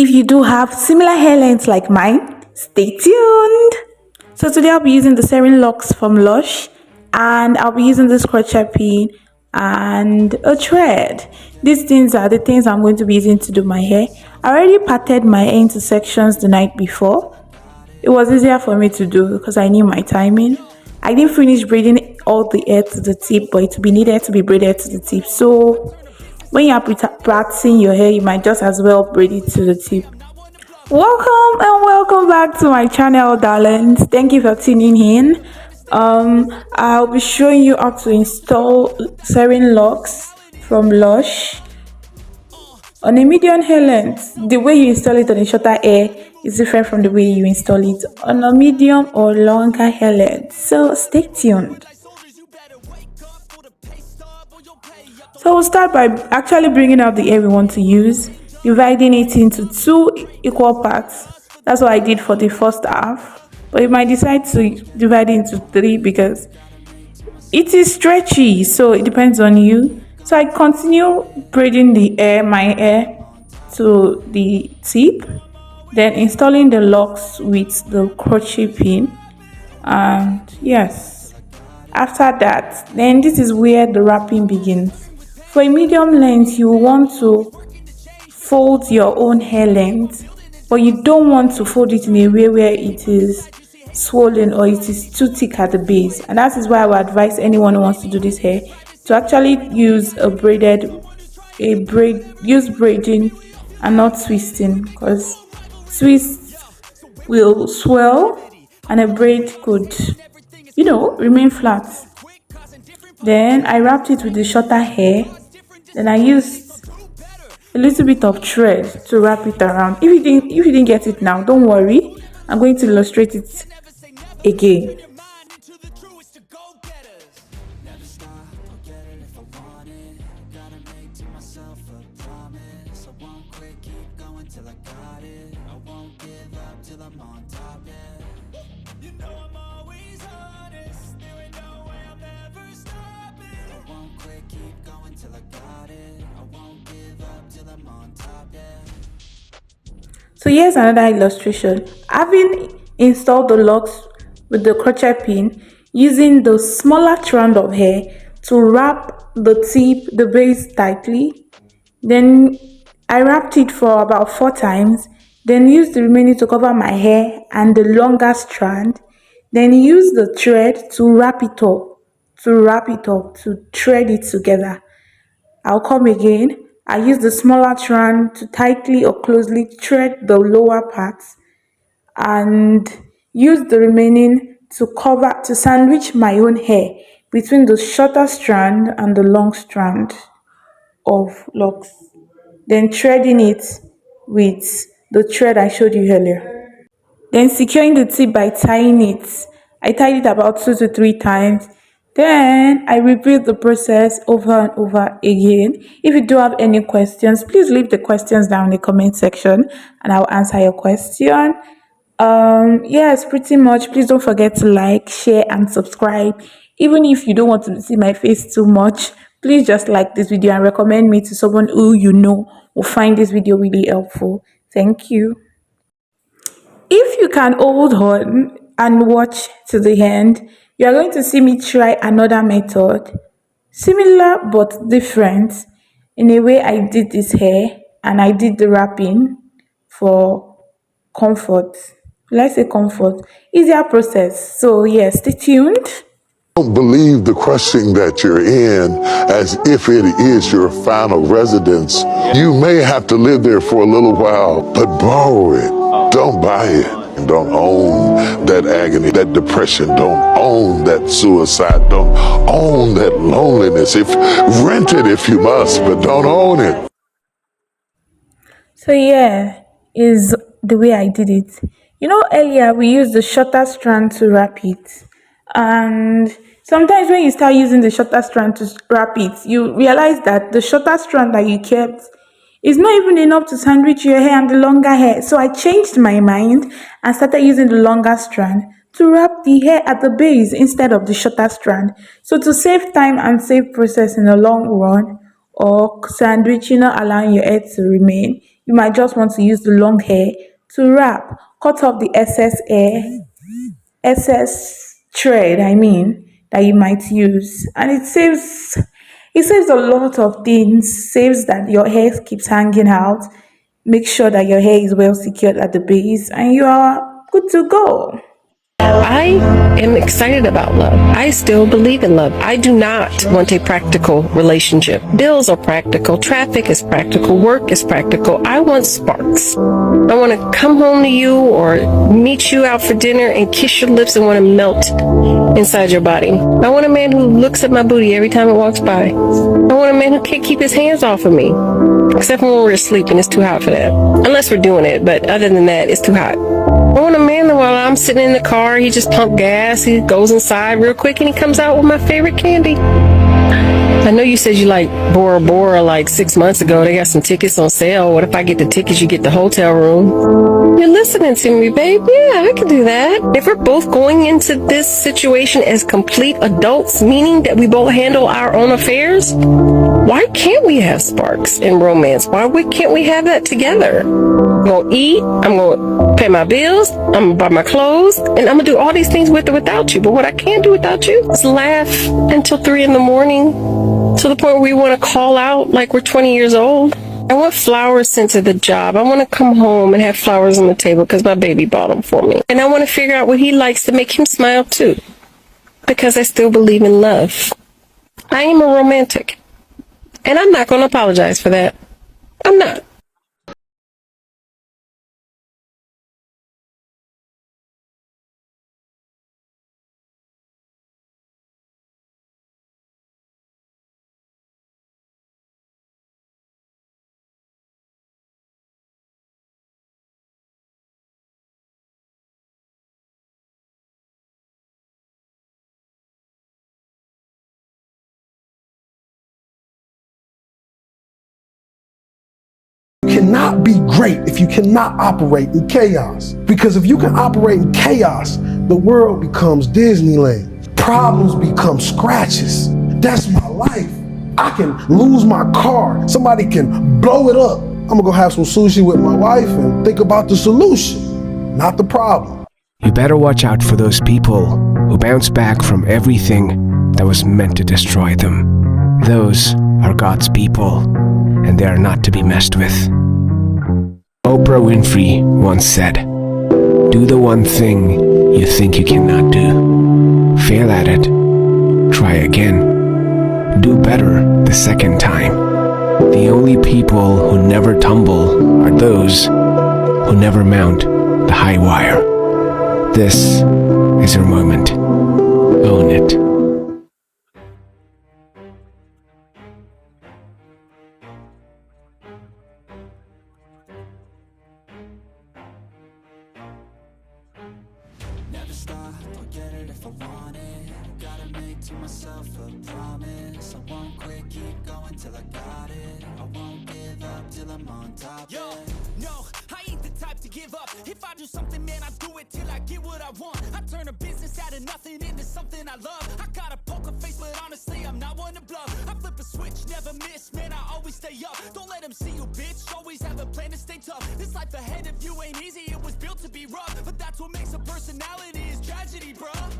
If you do have similar hair lengths like mine, stay tuned. So today I'll be using the Seren Locs from Lush, and I'll be using this crochet pin and a thread. These things are the things I'm going to be using to do my hair. I already parted my hair into sections the night before. It was easier for me to do because I knew my timing. I didn't finish braiding all the hair to the tip, but it will be needed to be braided to the tip. So when you are practicing your hair, you might just as well braid it to the tip. Welcome and welcome back to my channel, darlings. Thank you for tuning in. I'll be showing you how to install Seren Locs from Lush on a medium hair length. The way you install it on a shorter hair is different from the way you install it on a medium or longer hair length. So stay tuned. So we'll start by actually bringing out the hair we want to use, dividing it into 2 equal parts. That's what I did for the first half, but you might decide to divide it into 3 because it is stretchy, so it depends on you. So I continue braiding my hair to the tip, then installing the locks with the crochet pin, and yes, after that, then this is where the wrapping begins. For a medium length, you want to fold your own hair length, but you don't want to fold it in a way where it is swollen or it is too thick at the base. And that is why I would advise anyone who wants to do this hair to actually use use braiding and not twisting, because twist will swell and a braid could, remain flat. Then I wrapped it with the shorter hair. Then I used a little bit of thread to wrap it around. If you didn't get it now, don't worry. I'm going to illustrate it again. So here's another illustration. Having installed the locks with the crochet pin, using the smaller strand of hair to wrap the base tightly. Then I wrapped it for about 4 times. Then used the remaining to cover my hair and the longer strand. Then use the thread to wrap it up, to thread it together. I'll come again. I use the smaller strand to tightly or closely thread the lower parts and use the remaining to sandwich my own hair between the shorter strand and the long strand of locks. Then threading it with the thread I showed you earlier. Then securing the tip by tying it. I tied it about 2 to 3 times. Then I repeat the process over and over again. If you do have any questions, please leave the questions down in the comment section and I'll answer your question. Yes, pretty much. Please don't forget to like, share and subscribe. Even if you don't want to see my face too much, please just like this video and recommend me to someone who you know will find this video really helpful. Thank you. If you can hold on and watch to the end, you are going to see me try another method, similar but different in a way I did this hair and I did the wrapping for comfort. Let's say comfort, easier process. So yes, stay tuned. Don't believe the crushing that you're in as if it is your final residence. You may have to live there for a little while, but borrow it. Don't buy it. Don't own that agony, that depression. Don't own that suicide. Don't own that loneliness. Rent it if you must, but don't own it. So yeah, is the way I did it. Earlier we used the shorter strand to wrap it, and sometimes when you start using the shorter strand to wrap it, you realize that the shorter strand that you kept is not even enough to sandwich your hair and the longer hair. So I changed my mind and started using the longer strand to wrap the hair at the base instead of the shorter strand. So to save time and save process in the long run, or sandwich, allowing your hair to remain, You might just want to use the long hair to wrap, cut off the excess thread, that you might use. And it saves a lot of things, saves that your hair keeps hanging out, make sure that your hair is well secured at the base, and you are good to go. I am excited about love. I still believe in love. I do not want a practical relationship. Bills are practical. Traffic is practical. Work is practical. I want sparks. I want to come home to you or meet you out for dinner and kiss your lips and want to melt inside your body. I want a man who looks at my booty every time it walks by. I want a man who can't keep his hands off of me. Except when we're asleep and it's too hot for that. Unless we're doing it, but other than that, it's too hot. I want a man that while I'm sitting in the car, he just pump gas, he goes inside real quick, and he comes out with my favorite candy. I know you said you like Bora Bora like 6 months ago. They got some tickets on sale. What if I get the tickets, you get the hotel room? You're listening to me, babe. Yeah, I can do that. If we're both going into this situation as complete adults, meaning that we both handle our own affairs, why can't we have sparks in romance? Why can't we have that together? I'm going to eat, I'm going to pay my bills, I'm going to buy my clothes, and I'm going to do all these things with or without you. But what I can't do without you is laugh until 3 a.m. to the point where we want to call out like we're 20 years old. I want flowers sent to the job. I want to come home and have flowers on the table because my baby bought them for me. And I want to figure out what he likes to make him smile too, because I still believe in love. I am a romantic. And I'm not going to apologize for that. I'm not. You cannot be great if you cannot operate in chaos. Because if you can operate in chaos, the world becomes Disneyland. Problems become scratches. That's my life. I can lose my car. Somebody can blow it up. I'm gonna go have some sushi with my wife and think about the solution, not the problem. You better watch out for those people who bounce back from everything that was meant to destroy them. Those are God's people, and they are not to be messed with. Oprah Winfrey once said, "Do the one thing you think you cannot do. Fail at it. Try again. Do better the second time." The only people who never tumble are those who never mount the high wire. This is your moment. Own it. Never stop, I'll get it if I want it. Gotta make to myself a promise. I won't quit, keep going till I got it. I won't give up till I'm on top. Yo, no, I ain't the type to give up. If I do something, man, I do it till I get what I want. I turn a business out of nothing into something I love. I got a poker face, but honestly, I'm not one to bluff. I flip a switch, never miss, man, I always stay up. Don't let them see you, bitch, always have a plan to stay tough. This life ahead of you ain't easy, it was built to be rough. But that's what makes a personality, is tragedy, bruh.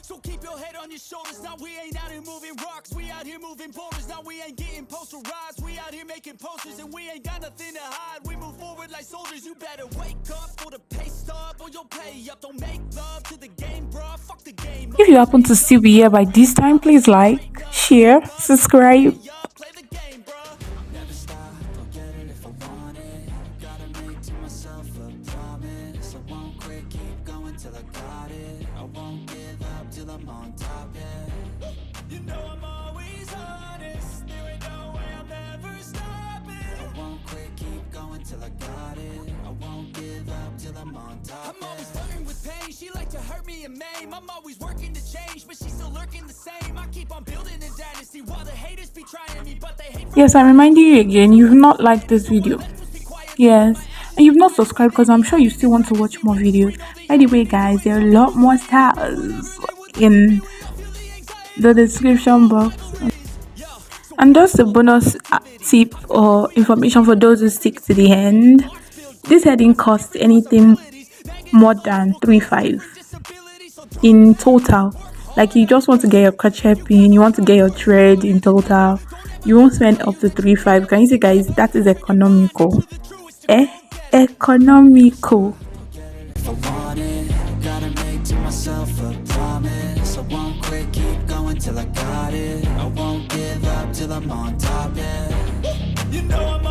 So keep your head on your shoulders. Now we ain't out here moving rocks, we out here moving boulders. Now we ain't getting posterized, we out here making posters. And we ain't got nothing to hide, we move forward like soldiers. You better wake up for the pay stub, or you'll pay up. Don't make love to the game, bruh, fuck the game. If you happen to still be here by this time, please like, share, subscribe. Play the game, bruh. Never stop, I'll get it if I want it. Gotta make to myself a promise. I won't quit, keep going till I got it. I won't give up till I'm on top, yeah. You know I'm always honest, there ain't no way I'm never stopping. I won't quit, keep going till I got it. I won't give up till I'm on top, I'm always flirting with pain, she like to hurt me and maim. I'm always working to change, but she's still lurking the same. I keep on building a dynasty while the haters be trying me, but they hate. Yes, I'm reminding you again, you've not liked this video. Yes, and you've not subscribed because I'm sure you still want to watch more videos. By the way, guys, there are a lot more styles in the description box. And And just a bonus tip or information for those who stick to the end. This hair didn't cost anything more than 3-5 in total. Like you just want to get your crochet pin, you want to get your thread in total, you won't spend up to 3-5. Can you see, guys? That is economical. Economical. If I want it, gotta make to myself a promise. I won't quit, keep going till I got it. I won't give up till I'm on top, yeah. You know I'm